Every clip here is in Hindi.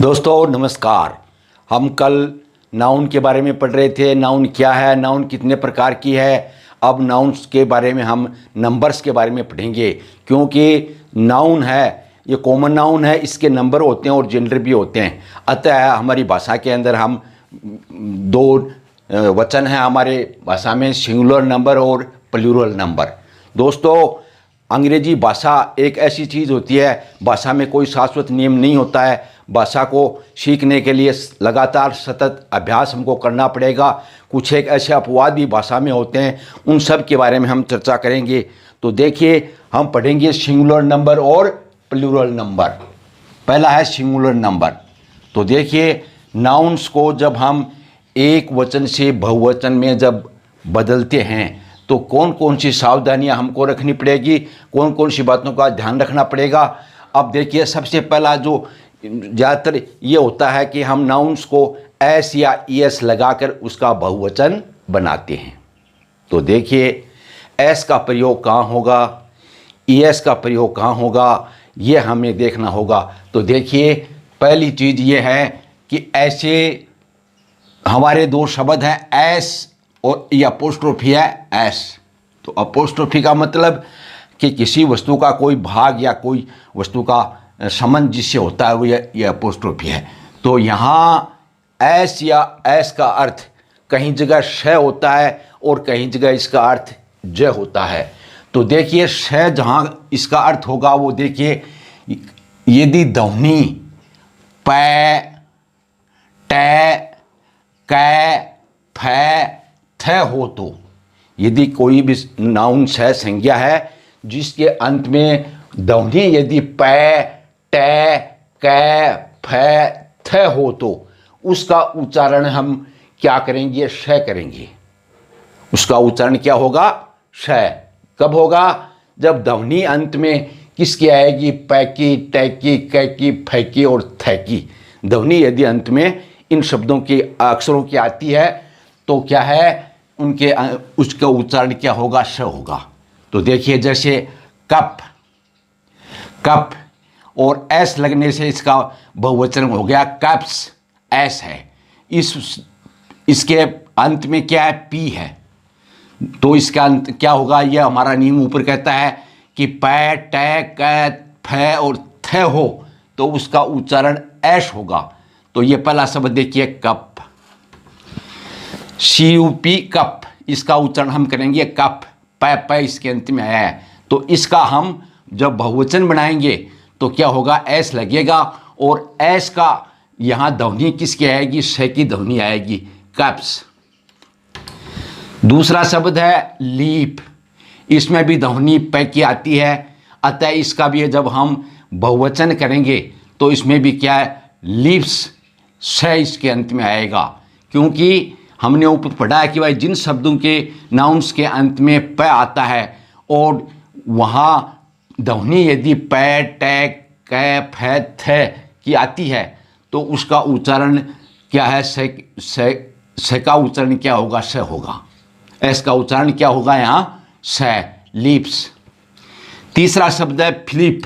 दोस्तों नमस्कार। हम कल नाउन के बारे में पढ़ रहे थे। नाउन क्या है, नाउन कितने प्रकार की है। अब नाउन्स के बारे में हम नंबर्स के बारे में पढ़ेंगे, क्योंकि नाउन है ये कॉमन नाउन है, इसके नंबर होते हैं और जेंडर भी होते हैं। अतः हमारी भाषा के अंदर हम दो वचन हैं हमारे भाषा में, सिंगुलर नंबर और प्लूरल नंबर। दोस्तों अंग्रेजी भाषा एक ऐसी चीज़ होती है, भाषा में कोई शाश्वत नियम नहीं होता है। भाषा को सीखने के लिए लगातार सतत अभ्यास हमको करना पड़ेगा। कुछ एक ऐसे अपवाद भी भाषा में होते हैं, उन सब के बारे में हम चर्चा करेंगे। तो देखिए हम पढ़ेंगे सिंगुलर नंबर और प्लूरल नंबर। पहला है सिंगुलर नंबर। तो देखिए नाउन्स को जब हम एक वचन से बहुवचन में जब बदलते हैं तो कौन कौन सी सावधानियां हमको रखनी पड़ेगी, कौन कौन सी बातों का ध्यान रखना पड़ेगा। अब देखिए सबसे पहला जो ज़्यादातर ये होता है कि हम नाउन्स को एस या ईएस लगाकर उसका बहुवचन बनाते हैं। तो देखिए एस का प्रयोग कहाँ होगा, ईएस का प्रयोग कहाँ होगा, ये हमें देखना होगा। तो देखिए पहली चीज़ ये है कि ऐसे हमारे दो शब्द हैं एस और ये अपोस्ट्रोफी है एस। तो अपोस्ट्रोफी का मतलब कि किसी वस्तु का कोई भाग या कोई वस्तु का संबंध जिससे होता है वो ये अपोस्ट्रोफी है। तो यहाँ एस या एस का अर्थ कहीं जगह श होता है और कहीं जगह इसका अर्थ ज होता है। तो देखिए श जहाँ इसका अर्थ होगा वो देखिए, यदि ध्वनि पै टै कै फै थ हो, तो यदि कोई भी नाउन श संज्ञा है जिसके अंत में ध्वनि यदि पै टै कै फै थ हो तो उसका उच्चारण हम क्या करेंगे, श करेंगे। उसका उच्चारण क्या होगा, श। कब होगा, जब ध्वनि अंत में किसकी आएगी, पै की, टै की, कै की, फै की और थ की। ध्वनि यदि अंत में इन शब्दों के अक्षरों की आती है तो क्या है, उनके उसका उच्चारण क्या होगा, श होगा। तो देखिए जैसे कप, कप और एस लगने से इसका बहुवचन हो गया कप्स, एस है। इसके अंत में क्या है, पी है। तो इसका अंत क्या होगा, यह हमारा नियम ऊपर कहता है कि पै टै कै फै और थ हो तो उसका उच्चारण ऐश होगा। तो ये पहला शब्द देखिए कप, CUP कप, इसका उच्चारण हम करेंगे कप, पै पै इसके अंत में आया है। तो इसका हम जब बहुवचन बनाएंगे तो क्या होगा, एस लगेगा और एस का यहाँ ध्वनि किसकी आएगी, श की ध्वनि आएगी, कप्स। दूसरा शब्द है लीप, इसमें भी ध्वनि पै की आती है। अतः इसका भी जब हम बहुवचन करेंगे तो इसमें भी क्या है, लीप्स, श इसके अंत में आएगा। क्योंकि हमने ऊपर पढ़ा है कि भाई जिन शब्दों के नाउन्स के अंत में प आता है और वहाँ ध्वनि यदि पै टै कै फै थ की आती है तो उसका उच्चारण क्या है, स का उच्चारण क्या होगा, स होगा। एस का उच्चारण क्या होगा यहाँ, स, लिप्स। तीसरा शब्द है फिलिप।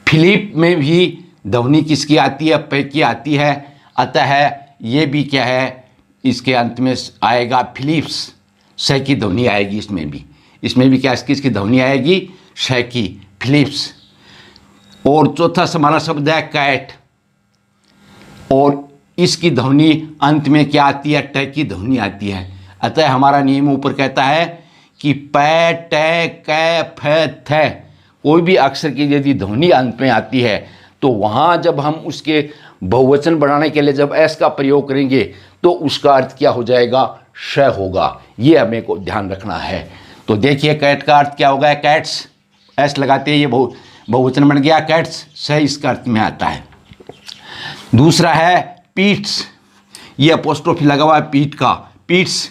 फिलिप में भी ध्वनि किसकी आती है, पै की आती है। अतः ये भी क्या है, इसके अंत में आएगा फिलिप्स, स की ध्वनि आएगी। इसमें भी क्या किसकी ध्वनि आएगी, श की, फिलिप्स। और चौथा हमारा शब्द है कैट और इसकी ध्वनि अंत में क्या आती है, ट की ध्वनि आती है। अतः हमारा नियम ऊपर कहता है कि पै टै कै फै थ कोई भी अक्षर की यदि ध्वनि अंत में आती है तो वहाँ जब हम उसके बहुवचन बनाने के लिए जब एस का प्रयोग करेंगे तो उसका अर्थ क्या हो जाएगा, श होगा। ये हमें को ध्यान रखना है। तो देखिए कैट का अर्थ क्या होगा, कैट्स, एस लगाते हैं, ये बहुवचन बन गया कैट्स, श इसका अर्थ में आता है। दूसरा है पीट्स, ये अपोस्ट्रोफी लगा हुआ है पीठ का, पीट्स।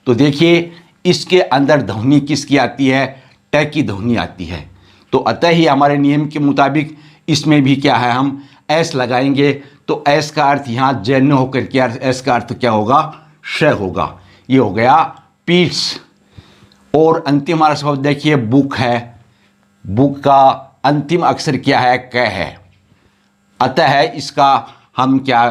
तो देखिए इसके अंदर ध्वनि किसकी आती है, ट की ध्वनि आती है। तो अतः ही हमारे नियम के मुताबिक इसमें भी क्या है, हम एस लगाएंगे तो एस का अर्थ यहाँ जैन होकर के एस का अर्थ क्या होगा, श होगा। ये हो गया पीट्स। और अंतिम हमारा शब्द देखिए बुक है। बुक का अंतिम अक्षर क्या है, क है। अतः इसका हम क्या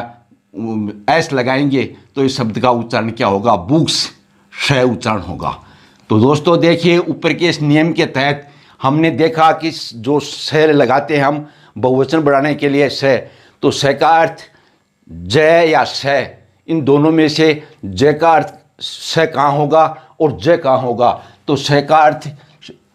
एस लगाएंगे तो इस शब्द का उच्चारण क्या होगा, बुक्स, श उच्चारण होगा। तो दोस्तों देखिए, ऊपर के इस नियम के तहत हमने देखा कि जो स लगाते हैं हम बहुवचन बढ़ाने के लिए स, तो स का अर्थ जय या स, इन दोनों में से जय का अर्थ स कहाँ होगा और जय कहाँ होगा। तो स का अर्थ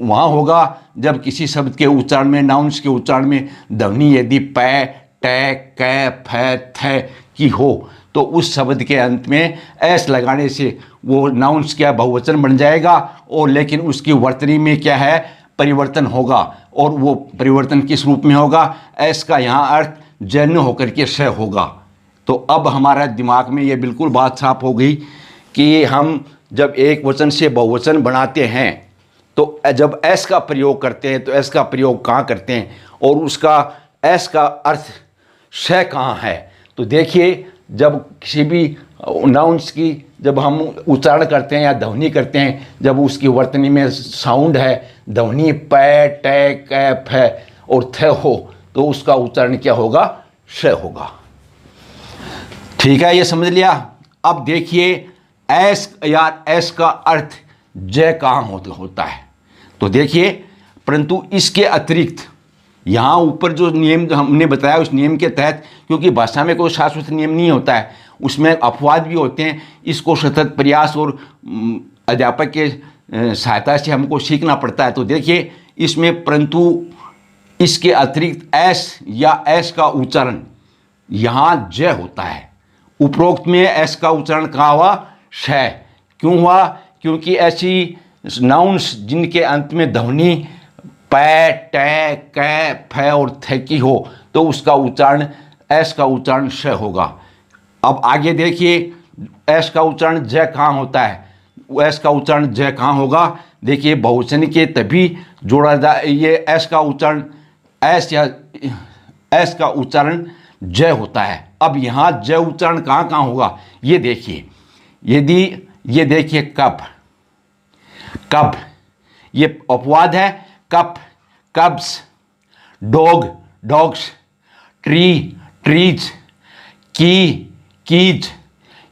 वहाँ होगा जब किसी शब्द के उच्चारण में, नाउन्स के उच्चारण में ध्वनि यदि पै, टे, कै, फै, थ की हो तो उस शब्द के अंत में एस लगाने से वो नाउन्स क्या बहुवचन बन जाएगा, और लेकिन उसकी वर्तनी में क्या है, परिवर्तन होगा। और वो परिवर्तन किस रूप में होगा, एस का यहाँ अर्थ जन्य होकर के स होगा। तो अब हमारा दिमाग में ये बिल्कुल बात साफ हो गई कि हम जब एक वचन से बहुवचन बनाते हैं तो जब एस का प्रयोग करते हैं तो एस का प्रयोग कहाँ करते हैं और उसका एस का अर्थ स कहाँ है। तो देखिए, जब किसी भी नाउन्स की जब हम उच्चारण करते हैं या ध्वनि करते हैं, जब उसकी वर्तनी में साउंड है, ध्वनि पै, टे, कै, फै और थ हो, तो उसका उच्चारण क्या होगा, श होगा। ठीक है, ये समझ लिया। अब देखिए, एस या एस का अर्थ जय कहाँ होता है। तो देखिए, परंतु इसके अतिरिक्त यहाँ ऊपर जो नियम हमने बताया उस नियम के तहत, क्योंकि भाषा में कोई शाश्वत नियम नहीं होता है, उसमें अपवाद भी होते हैं, इसको सतत प्रयास और अध्यापक के सहायता से हमको सीखना पड़ता है। तो देखिए, इसमें परंतु इसके अतिरिक्त एस या एस का उच्चारण यहाँ जय होता है। उपरोक्त में एस का उच्चारण कहाँ हुआ, श। क्यों हुआ, क्योंकि ऐसी नाउन्स जिनके अंत में ध्वनि पै, टे, कै, फै और थ की हो तो उसका उच्चारण एस का उच्चारण श होगा। अब आगे देखिए, एस का उच्चारण जय कहाँ होता है, एस का उच्चारण जय कहाँ होगा। देखिए, बहुवचन के तभी जोड़ा जा, ये एस का उच्चारण एस का उच्चारण जय होता है। अब यहाँ जय उच्चारण कहाँ कहाँ होगा, ये देखिए, यदि ये देखिए कप, कप ये अपवाद है, cup, कब्स, dog, dogs, tree, trees, की, कीज।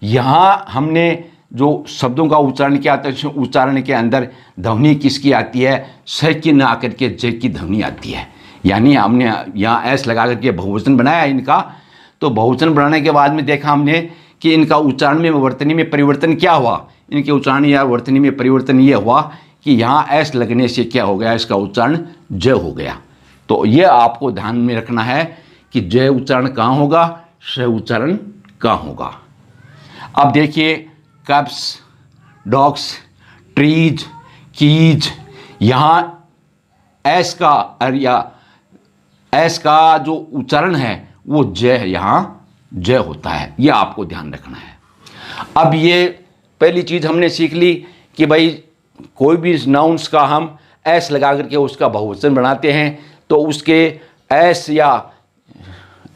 यहाँ हमने जो शब्दों का उच्चारण किया था, उच्चारण के अंदर ध्वनि किसकी आती है, स की ना आकर के ज की ध्वनि आती है। यानी हमने यहाँ एस लगा करके बहुवचन बनाया इनका। तो बहुवचन बनाने के बाद में देखा हमने कि इनका उच्चारण में वर्तनी में परिवर्तन क्या हुआ, इनके उच्चारण या वर्तनी में परिवर्तन ये हुआ कि यहाँ एस लगने से क्या हो गया, इसका उच्चारण ज हो गया। तो ये आपको ध्यान में रखना है कि ज उच्चारण कहाँ होगा, स उच्चारण कहाँ होगा। अब देखिए, कप्स, डॉग्स, ट्रीज, कीज, यहाँ एस का या एस का जो उच्चारण है वो जय, यहाँ जय होता है, ये आपको ध्यान रखना है। अब ये पहली चीज़ हमने सीख ली कि भाई कोई भी नाउन्स का हम एस लगा करके उसका बहुवचन बनाते हैं तो उसके एस या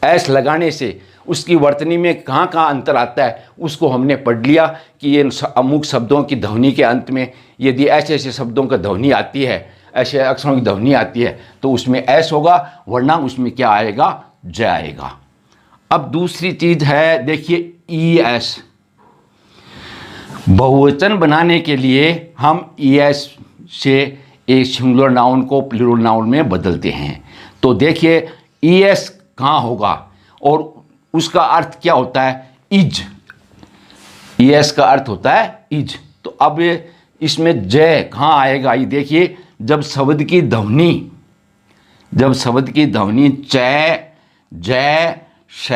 एस लगाने से उसकी वर्तनी में कहाँ कहाँ अंतर आता है उसको हमने पढ़ लिया कि ये अमुक शब्दों की ध्वनि के अंत में यदि ऐसे ऐसे शब्दों का ध्वनि आती है, ऐसे अक्षरों की ध्वनि आती है तो उसमें एस होगा, वरना उसमें क्या आएगा, ज आएगा। अब दूसरी चीज़ है, देखिए ई एस। बहुवचन बनाने के लिए हम ई एस से एक सिंगुलर नाउन को प्लूरल नाउन में बदलते हैं। तो देखिए, ई एस कहाँ होगा और उसका अर्थ क्या होता है, इज। ई एस का अर्थ होता है इज। तो अब इसमें जय कहाँ आएगा, ये देखिए, जब शब्द की ध्वनि च, जय, श,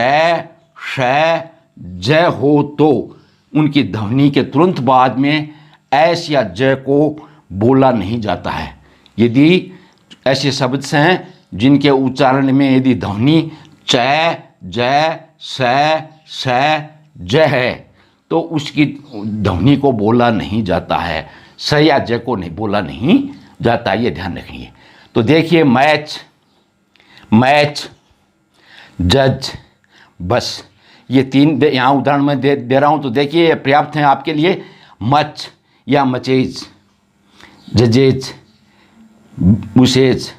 जय हो तो उनकी ध्वनि के तुरंत बाद में एस या जय को बोला नहीं जाता है। यदि ऐसे शब्द हैं जिनके उच्चारण में यदि ध्वनि च, जय, श, जय है तो उसकी ध्वनि को बोला नहीं जाता है, स या जय को नहीं बोला नहीं जाता, ये ध्यान रखिए। तो देखिए, मैच, जज, बस, ये तीन यहाँ उदाहरण मैं दे रहा हूँ। तो देखिए, ये पर्याप्त हैं आपके लिए। मच या मचेज, जजेज, बुसेज,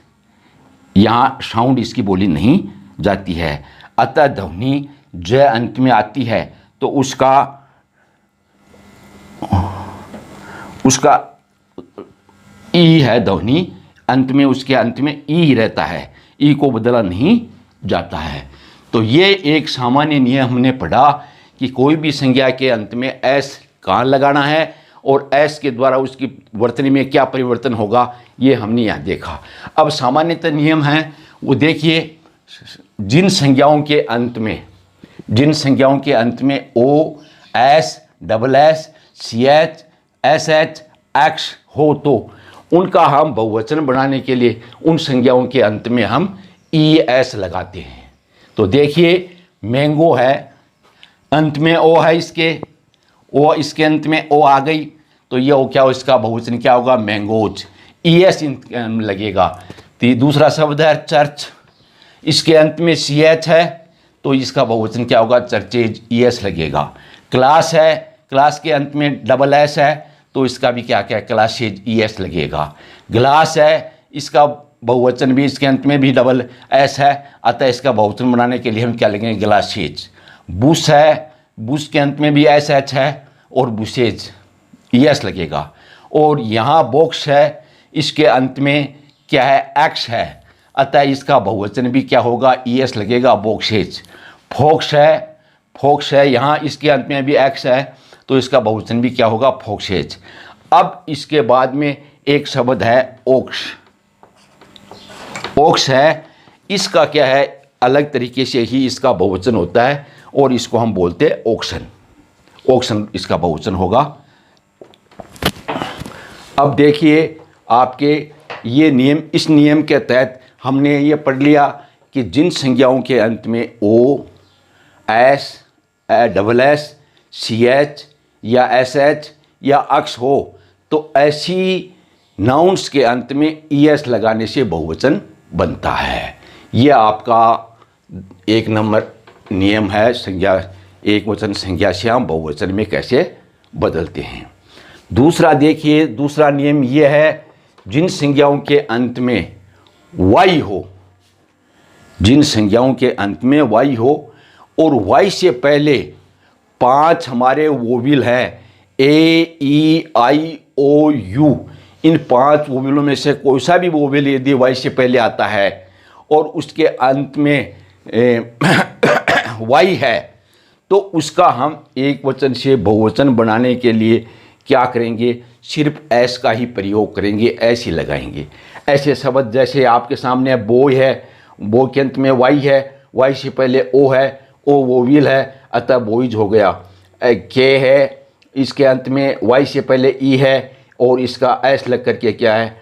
यहाँ साउंड इसकी बोली नहीं जाती है। अतः ध्वनि ज अंत में आती है तो उसका ई है ध्वनि, अंत में उसके अंत में ई रहता है, ई को बदला नहीं जाता है। तो ये एक सामान्य नियम हमने पढ़ा कि कोई भी संज्ञा के अंत में एस कहाँ लगाना है और एस के द्वारा उसकी वर्तनी में क्या परिवर्तन होगा, ये हमने यहाँ देखा। अब सामान्यतः नियम है वो देखिए, जिन संज्ञाओं के अंत में O, S, double S, C H, S H, X हो तो उनका हम बहुवचन बनाने के लिए उन संज्ञाओं के अंत में हम ई एस लगाते हैं। तो देखिए मैंगो है, अंत में ओ है, इसके अंत में ओ आ गई तो ये ओ क्या हो, इसका बहुवचन क्या होगा, मैंगोज, ई एस लगेगा। तो दूसरा शब्द है चर्च, इसके अंत में सी एच है तो इसका बहुवचन क्या होगा, चर्चेज, ई एस लगेगा। क्लास है, क्लास के अंत में डबल एस है तो इसका भी क्या है, क्लासेज, ई एस लगेगा। ग्लास है, इसका बहुवचन भी इसके अंत में भी डबल एस है, अतः इसका बहुवचन बनाने के लिए हम क्या लगेंगे, ग्लासेज। बुश है, बुश के अंत में भी एस एच है और बुशेज, ई एस लगेगा। और यहाँ बॉक्स है, इसके अंत में क्या है, एक्स है, अतः इसका बहुवचन भी क्या होगा, ई एस लगेगा, बॉक्सेज। फोक्स है, यहाँ इसके अंत में भी एक्स है तो इसका बहुवचन भी क्या होगा, फोक्सेज। अब इसके बाद में एक शब्द है ओक्स, ओक्स है, इसका क्या है, अलग तरीके से ही इसका बहुवचन होता है और इसको हम बोलते हैं ओक्सन, ओक्सन इसका बहुवचन होगा। अब देखिए आपके ये नियम, इस नियम के तहत हमने ये पढ़ लिया कि जिन संज्ञाओं के अंत में O, S, double S, C H या एस एच या अक्स हो तो ऐसी नाउन्स के अंत में ई एस लगाने से बहुवचन बनता है। ये आपका 1 नंबर नियम है, संज्ञा एक वचन संज्ञा से हम बहुवचन में कैसे बदलते हैं। दूसरा देखिए, दूसरा नियम ये है, जिन संज्ञाओं के अंत में वाई हो, जिन संज्ञाओं के अंत में वाई हो और वाई से पहले 5 हमारे वोविल है, ए, ई, आई, ओ, यू, इन 5 वोविलों में से कोई सा भी वोविल यदि वाई से पहले आता है और उसके अंत में वाई है तो उसका हम एक वचन से बहुवचन बनाने के लिए क्या करेंगे, सिर्फ एस का ही प्रयोग करेंगे, एस ही लगाएंगे। ऐसे शब्द जैसे आपके सामने बॉय है, बॉय के अंत में वाई है, वाई से पहले ओ है, ओ वोविल है अतः बॉयज हो गया। के है, इसके अंत में वाई से पहले ई है और इसका एस लग करके क्या है,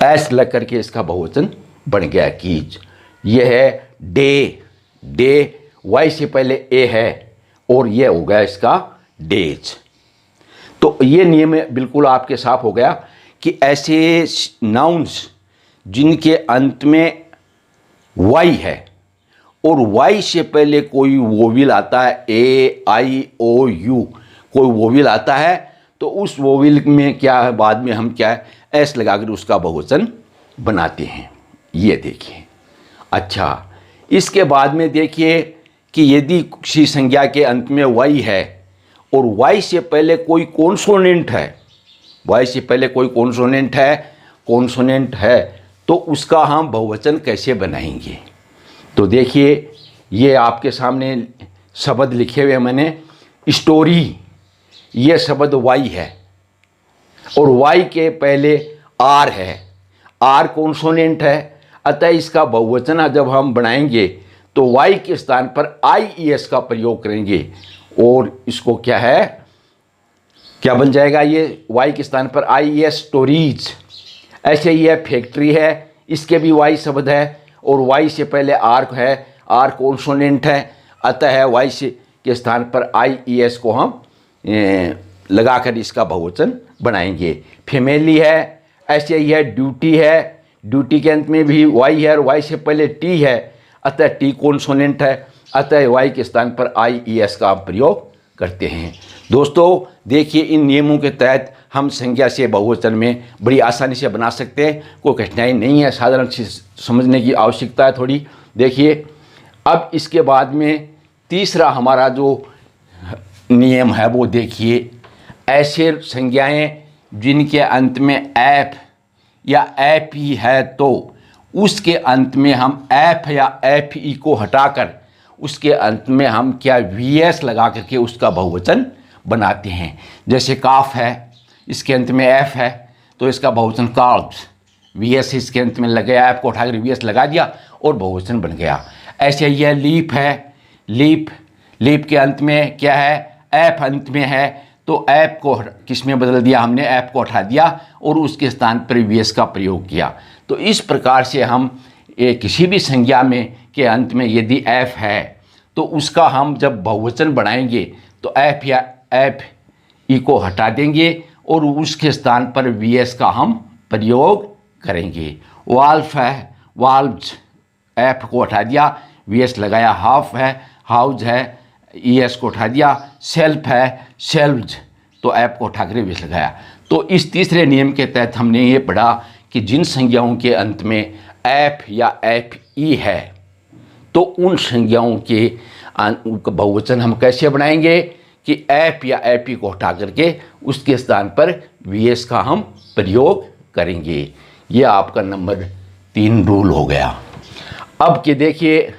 एस लग करके इसका बहुवचन बन गया कीज। यह है डे, डे वाई से पहले ए है और यह हो गया इसका डेज। तो ये नियम बिल्कुल आपके साफ हो गया कि ऐसे नाउन्स जिनके अंत में वाई है और वाई से पहले कोई वोविल आता है, ए, आई, ओ, यू, कोई वोविल आता है तो उस वोविल में क्या है, बाद में हम क्या है, एस लगाकर उसका बहुवचन बनाते हैं। ये देखिए। अच्छा, इसके बाद में देखिए कि यदि किसी संज्ञा के अंत में वाई है और वाई से पहले कोई कॉन्सोनेंट है, वाई से पहले कोई कॉन्सोनेंट है तो उसका हम बहुवचन कैसे बनाएंगे। तो देखिए ये आपके सामने शब्द लिखे हुए मैंने, स्टोरी, ये शब्द वाई है और वाई के पहले आर है, आर कॉन्सोनेंट है अतः इसका बहुवचन जब हम बनाएंगे तो वाई के स्थान पर आई ई एस का प्रयोग करेंगे और इसको क्या है, क्या बन जाएगा, ये वाई के स्थान पर आई ई एस, स्टोरीज। ऐसे ही है फैक्ट्री है, इसके भी वाई शब्द है और वाई से पहले आर है, आर कॉन्सोनेंट है अतः है वाई से के स्थान पर आई ई एस को हम लगाकर इसका बहुवचन बनाएंगे। फैमिली है, ऐसे ही है ड्यूटी है, ड्यूटी के अंत में भी वाई है और वाई से पहले टी है अतः टी कॉन्सोनेंट है अतः वाई के स्थान पर आई ई एस का प्रयोग करते हैं। दोस्तों देखिए इन नियमों के तहत हम संज्ञा से बहुवचन में बड़ी आसानी से बना सकते हैं, कोई कठिनाई नहीं है, साधारण चीज़ समझने की आवश्यकता है थोड़ी। देखिए अब इसके बाद में तीसरा हमारा जो नियम है वो देखिए, ऐसे संज्ञाएं जिनके अंत में एफ या एफ ई है तो उसके अंत में हम एफ या एफ ई को हटाकर उसके अंत में हम क्या वी एस लगा करके उसका बहुवचन बनाते हैं। जैसे काफ है, इसके अंत में एफ है तो इसका बहुवचन कार्ब्स, वी एस इसके अंत में लग गया, एफ को उठाकर वी एस लगा दिया और बहुवचन बन गया। ऐसे यह लीप है, लीप के अंत में क्या है, एफ अंत में है तो एफ को किस में बदल दिया हमने, एफ को हटा दिया और उसके स्थान पर वी एस का प्रयोग किया। तो इस प्रकार से हम किसी भी संज्ञा में के अंत में यदि एफ है तो उसका हम जब बहुवचन बनाएंगे तो एफ या एफ ई को हटा देंगे और उसके स्थान पर वी एस का हम प्रयोग करेंगे। वाल्व है, वाल्व्स, एफ को हटा दिया, वी एस लगाया। हाफ है, हाउस है, ई एस को उठा दिया। सेल्फ है, सेल्व्स, तो एफ को उठा कर वी एस लगाया। तो इस तीसरे नियम के तहत हमने ये पढ़ा कि जिन संज्ञाओं के अंत में एफ या एफ ई है तो उन संज्ञाओं के बहुवचन हम कैसे बनाएंगे कि एफ या एफ ई को हटा करके उसके स्थान पर वी एस का हम प्रयोग करेंगे। ये आपका नंबर 3 रूल हो गया। अब के देखिए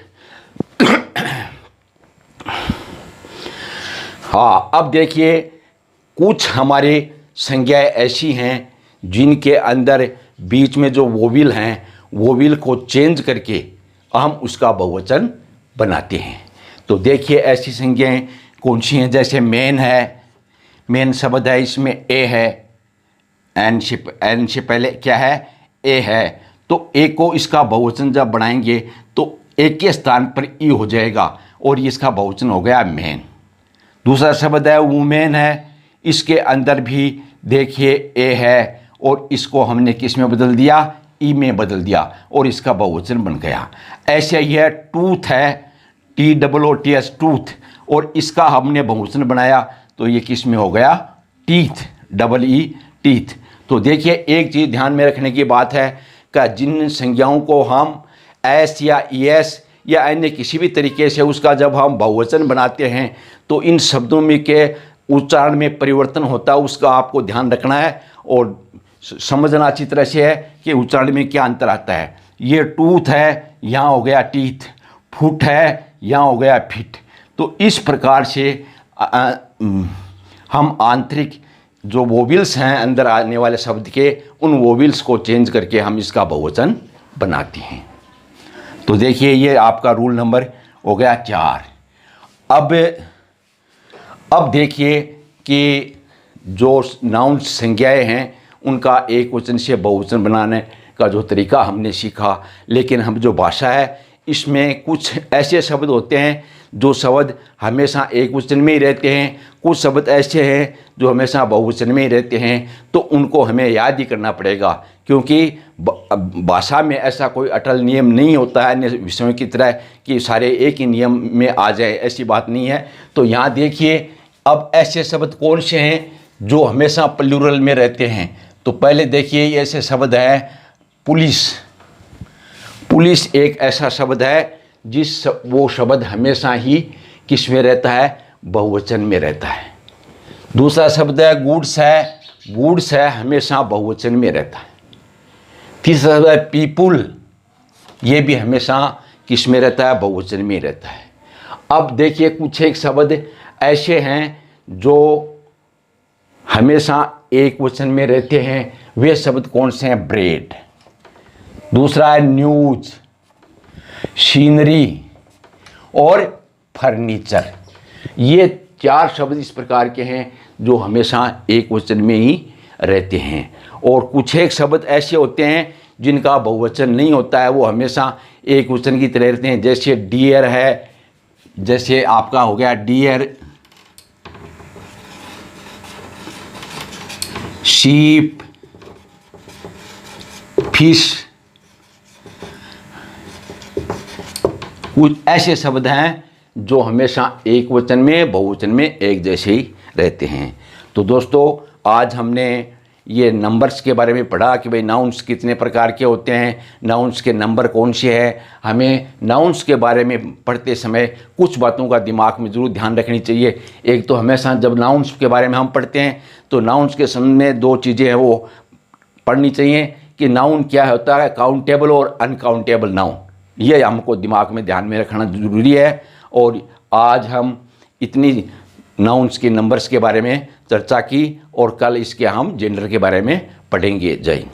हाँ, अब देखिए कुछ हमारे संज्ञाएं ऐसी हैं जिनके अंदर बीच में जो वोविल हैं, वोविल को चेंज करके हम उसका बहुवचन बनाते हैं। तो देखिए ऐसी संज्ञाएं कौन सी हैं, जैसे मेन है, मेन शब्द है, इसमें ए है, एन से पहले क्या है, ए है, तो ए को इसका बहुवचन जब बनाएंगे तो ए के स्थान पर ई हो जाएगा और इसका बहुवचन हो गया मेन। दूसरा शब्द है वुमेन है, इसके अंदर भी देखिए ए है और इसको हमने किस में बदल दिया, ई में बदल दिया और इसका बहुवचन बन गया। ऐसे ही है टूथ है, T double O T S, tooth, और इसका हमने बहुवचन बनाया तो ये किस में हो गया, टीथ, डबल ई, टीथ। तो देखिए एक चीज़ ध्यान में रखने की बात है कि जिन संज्ञाओं को हम एस या ई एस या अन्य किसी भी तरीके से उसका जब हम बहुवचन बनाते हैं तो इन शब्दों में के उच्चारण में परिवर्तन होता है, उसका आपको ध्यान रखना है और समझना अच्छी तरह से है कि उच्चारण में क्या अंतर आता है। ये टूथ है, यहाँ हो गया टीथ, फुट है, यहाँ हो गया फिट। तो इस प्रकार से हम आंतरिक जो वोविल्स हैं अंदर आने वाले शब्द के, उन वोविल्स को चेंज करके हम इसका बहुवचन बनाते हैं। तो देखिए ये आपका रूल नंबर हो गया 4। अब देखिए कि जो नाउन संज्ञाएं हैं उनका एक वचन से बहुवचन बनाने का जो तरीका हमने सीखा, लेकिन हम जो भाषा है इसमें कुछ ऐसे शब्द होते हैं जो शब्द हमेशा एक वचन में ही रहते हैं, कुछ शब्द ऐसे हैं जो हमेशा बहुवचन में ही रहते हैं। तो उनको हमें याद ही करना पड़ेगा, क्योंकि भाषा में ऐसा कोई अटल नियम नहीं होता है अन्य विषयों की तरह कि सारे एक ही नियम में आ जाए, ऐसी बात नहीं है। तो यहाँ देखिए अब ऐसे शब्द कौन से हैं जो हमेशा प्लूरल में रहते हैं। तो पहले देखिए ये ऐसे शब्द है पुलिस। पुलिस एक ऐसा शब्द है वो शब्द हमेशा ही किस में रहता है, बहुवचन में रहता है। दूसरा शब्द है गुड्स है, गुड्स है हमेशा बहुवचन में रहता है। तीसरा शब्द है पीपुल, ये भी हमेशा किस में रहता है, बहुवचन में रहता है। अब देखिए कुछ एक शब्द ऐसे हैं जो हमेशा एक वचन में रहते हैं, वे शब्द कौन से हैं, ब्रेड। दूसरा है न्यूज, सीनरी और फर्नीचर। ये 4 शब्द इस प्रकार के हैं जो हमेशा एक वचन में ही रहते हैं। और कुछ एक शब्द ऐसे होते हैं जिनका बहुवचन नहीं होता है, वो हमेशा एक वचन की तरह रहते हैं। जैसे डियर है, जैसे आपका हो गया डियर, शीप, फिश, कुछ ऐसे शब्द हैं जो हमेशा एक वचन में बहुवचन में एक जैसे ही रहते हैं। तो दोस्तों आज हमने ये नंबर्स के बारे में पढ़ा कि भाई नाउन्स कितने प्रकार के होते हैं, नाउन्स के नंबर कौन से हैं। हमें नाउन्स के बारे में पढ़ते समय कुछ बातों का दिमाग में ज़रूर ध्यान रखनी चाहिए। एक तो हमेशा जब नाउन्स के बारे में हम पढ़ते हैं तो नाउन्स के सामने दो चीज़ें हैं वो पढ़नी चाहिए कि नाउन क्या होता है, काउंटेबल और अनकाउंटेबल नाउन। ये हमको दिमाग में ध्यान में रखना ज़रूरी है। और आज हम इतनी नाउन्स के नंबर्स के बारे में चर्चा की और कल इसके हम जेंडर के बारे में पढ़ेंगे। जय हिंद।